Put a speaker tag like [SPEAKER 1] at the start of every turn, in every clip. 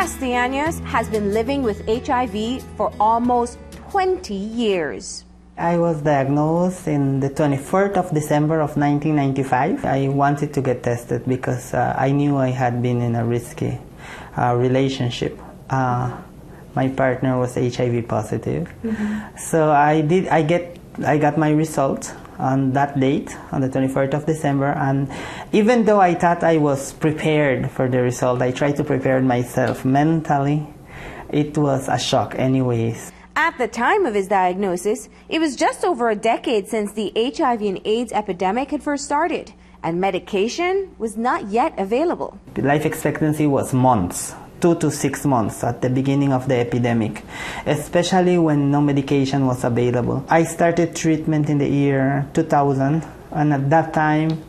[SPEAKER 1] Castellanos has been living with HIV for almost 20 years.
[SPEAKER 2] I was diagnosed in the 24th of December of 1995. I wanted to get tested because I knew I had been in a risky relationship. My partner was HIV positive. So I got my result on that date, on the 24th of December, and even though I thought I was prepared for the result, I tried to prepare myself mentally. It was a shock anyways.
[SPEAKER 1] At the time of his diagnosis, it was just over a decade since the HIV and AIDS epidemic had first started, and medication was not yet available.
[SPEAKER 2] The life expectancy was months, 2 to 6 months at the beginning of the epidemic, especially when no medication was available. I started treatment in the year 2000, and at that time,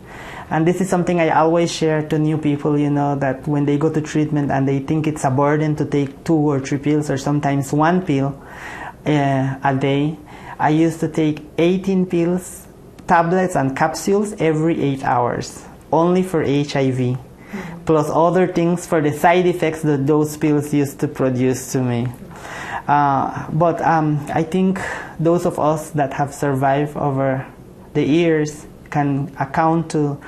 [SPEAKER 2] and this is something I always share to new people, you know, that when they go to treatment and they think it's a burden to take 2 or 3 pills or sometimes 1 pill a day, I used to take 18 pills, tablets and capsules every 8 hours, only for HIV, plus other things for the side effects that those pills used to produce to me. But I think those of us that have survived over the years can account to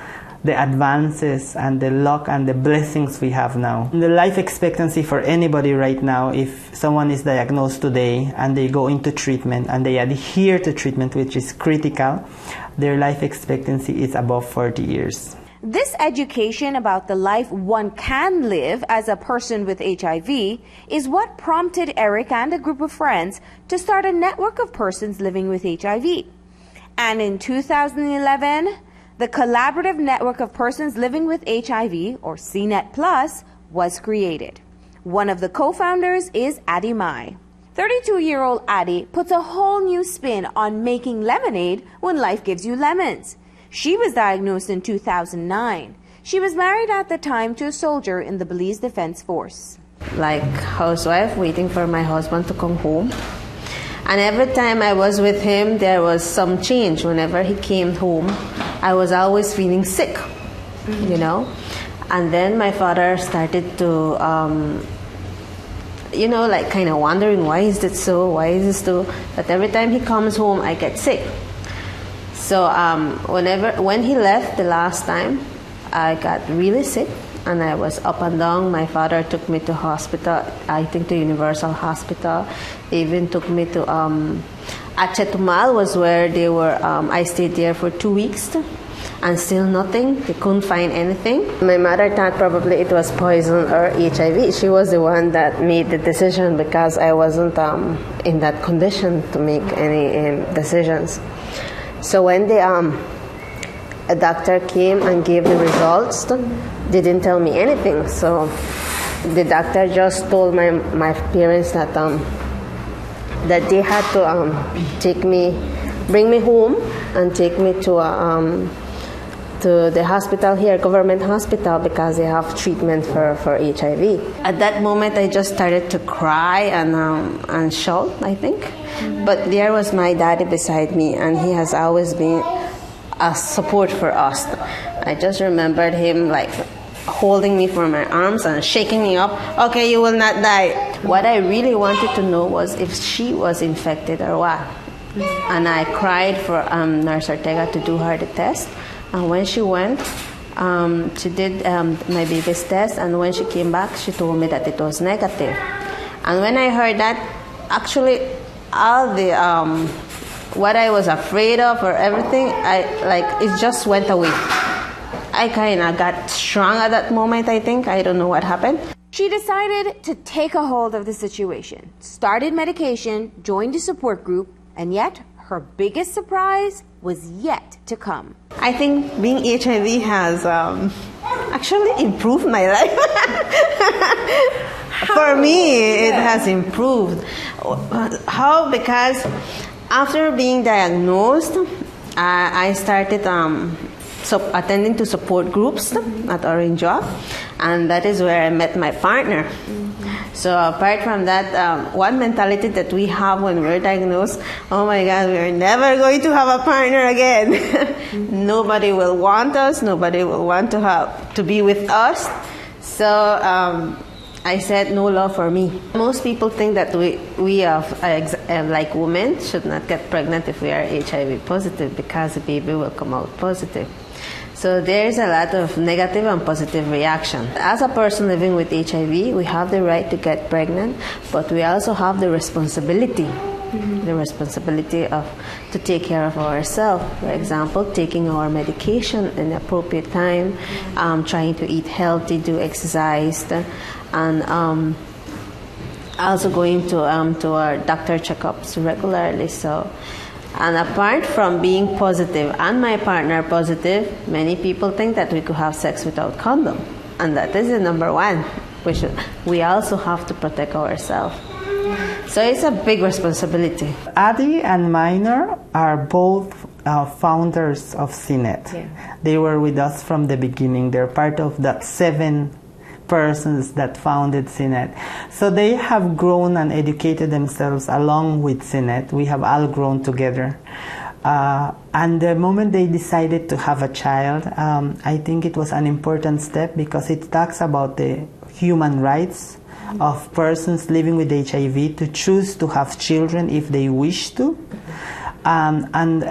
[SPEAKER 2] the advances and the luck and the blessings we have now. The life expectancy for anybody right now, if someone is diagnosed today and they go into treatment and they adhere to treatment, which is critical, their life expectancy is above 40 years.
[SPEAKER 1] This education about the life one can live as a person with HIV is what prompted Eric and a group of friends to start a network of persons living with HIV. And in 2011, the Collaborative Network of Persons Living with HIV, or CNET Plus, was created. One of the co-founders is Addie Mai. 32-year-old Addie puts a whole new spin on making lemonade when life gives you lemons. She was diagnosed in 2009. She was married at the time to a soldier in the Belize Defense Force.
[SPEAKER 3] Like housewife, waiting for my husband to come home. And every time I was with him, there was some change. Whenever he came home, I was always feeling sick, you know. And then my father started to, you know, like kind of wondering, why is it so? Why is it so? But every time he comes home, I get sick. So when he left the last time, I got really sick. And I was up and down. My father took me to hospital, I think to Universal Hospital. They even took me to Achetumal was where they were, I stayed there for 2 weeks and still nothing. They couldn't find anything. My mother thought probably it was poison or HIV. She was the one that made the decision because I wasn't in that condition to make any decisions. So when a doctor came and gave the results, they didn't tell me anything. So the doctor just told my parents that they had to bring me home and take me to the hospital here, government hospital, because they have treatment for HIV. At that moment, I just started to cry and shout, I think. But there was my daddy beside me, and he has always been a support for us. I just remembered him like holding me from my arms and shaking me up. Okay, you will not die. What I really wanted to know was if she was infected or what. And I cried for Nurse Ortega to do her the test. And when she went, she did my baby's test. And when she came back, she told me that it was negative. And when I heard that, actually all the what I was afraid of or everything, it just went away. I kind of got strong at that moment, I think. I don't know what happened.
[SPEAKER 1] She decided to take a hold of the situation, started medication, joined a support group, and yet her biggest surprise was yet to come.
[SPEAKER 3] I think being HIV has actually improved my life. For me, it has improved. How? Because after being diagnosed, I started attending to support groups at Orange Job, and that is where I met my partner. So apart from that, one mentality that we have when we're diagnosed, oh my God, we're never going to have a partner again. Nobody will want us. Nobody will want to be with us. So I said no love for me. Most people think that we like women should not get pregnant if we are HIV positive because the baby will come out positive. So there's a lot of negative and positive reaction. As a person living with HIV, we have the right to get pregnant, but we also have the responsibility. The responsibility to take care of ourselves. For example, taking our medication in the appropriate time, trying to eat healthy, do exercise, and also going to our doctor checkups regularly. So, and apart from being positive and my partner positive, many people think that we could have sex without condom, and that is the number one. We also have to protect ourselves. So it's a big responsibility.
[SPEAKER 2] Addie and Minor are both founders of CNET.
[SPEAKER 1] Yeah.
[SPEAKER 2] They were with us from the beginning. They're part of that 7 persons that founded CNET. So they have grown and educated themselves along with CNET. We have all grown together. And the moment they decided to have a child, I think it was an important step because it talks about the human rights of persons living with HIV to choose to have children if they wish to. And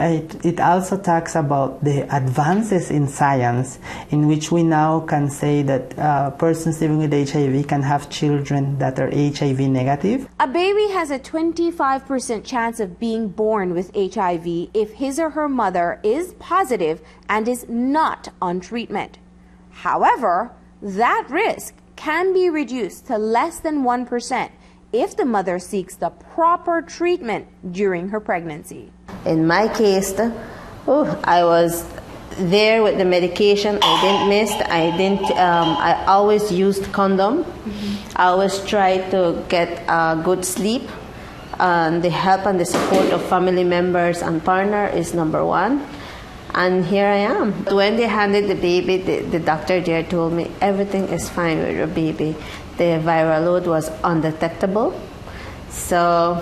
[SPEAKER 2] it also talks about the advances in science in which we now can say that persons living with HIV can have children that are HIV negative.
[SPEAKER 1] A baby has a 25% chance of being born with HIV if his or her mother is positive and is not on treatment. However, that risk can be reduced to less than 1% if the mother seeks the proper treatment during her pregnancy.
[SPEAKER 3] In my case, I was there with the medication. I didn't miss. I always used condom. I always tried to get good sleep. The help and the support of family members and partner is number one. And here I am. When they handed the baby, the doctor there told me everything is fine with your baby. The viral load was undetectable. So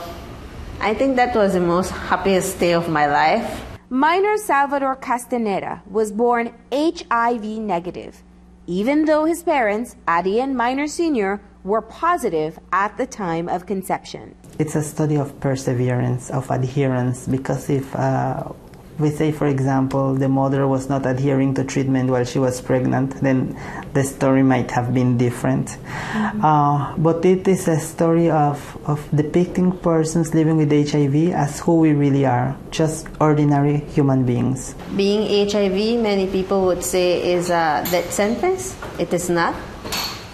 [SPEAKER 3] I think that was the most happiest day of my life.
[SPEAKER 1] Minor Salvador Castaneda was born HIV negative, even though his parents, Addie and Minor Sr., were positive at the time of conception.
[SPEAKER 2] It's a study of perseverance, of adherence, because if we say, for example, the mother was not adhering to treatment while she was pregnant, then the story might have been different. But it is a story of depicting persons living with HIV as who we really are, just ordinary human beings.
[SPEAKER 3] Being HIV, many people would say, is a death sentence. It is not.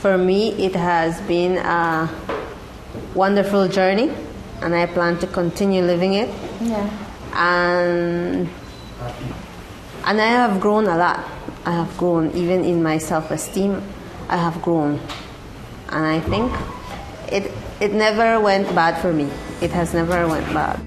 [SPEAKER 3] For me, it has been a wonderful journey, and I plan to continue living it.
[SPEAKER 1] Yeah.
[SPEAKER 3] And I have grown a lot. I have grown even in my self-esteem. I have grown, and I think it never went bad for me. It has never went bad.